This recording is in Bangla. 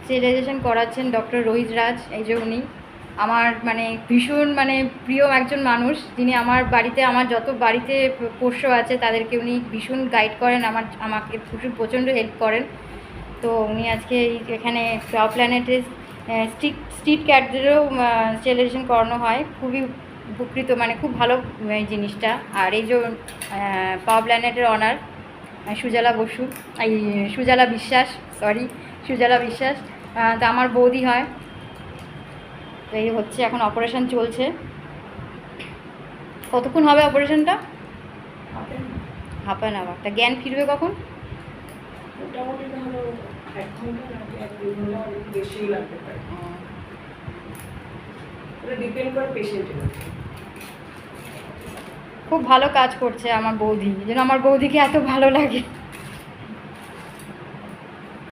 স্টেরিলাইজেশন করাচ্ছেন ডক্টর রোহিত রাজ। এই যে উনি আমার মানে ভীষণ মানে প্রিয় একজন মানুষ, যিনি আমার বাড়িতে, আমার যত বাড়িতে পোষ্য আছে তাদেরকে উনি ভীষণ গাইড করেন, আমাকে প্রচণ্ড হেল্প করেন। তো উনি আজকে এখানে পাওয়ার প্ল্যানেটের স্ট্রিট ক্যাটদেরও স্টেরিলাইজেশন করানো হয়। খুবই উপকৃত, মানে খুব ভালো এই জিনিসটা। আর এই যে পাওয়ার প্ল্যানেটের অনার সুজালা বসু, এই সুজালা বিশ্বাস, সুজালা বিশ্বাস, তো আমার বৌদি হয়। তো এই হচ্ছে, এখন অপারেশন চলছে। কতক্ষণ হবে অপারেশনটা? Half an hour. তা জ্ঞান ফিরবে কখন? খুব ভালো কাজ করছে আমার বৌদি, যেন আমার বৌদিকে এত ভালো লাগে।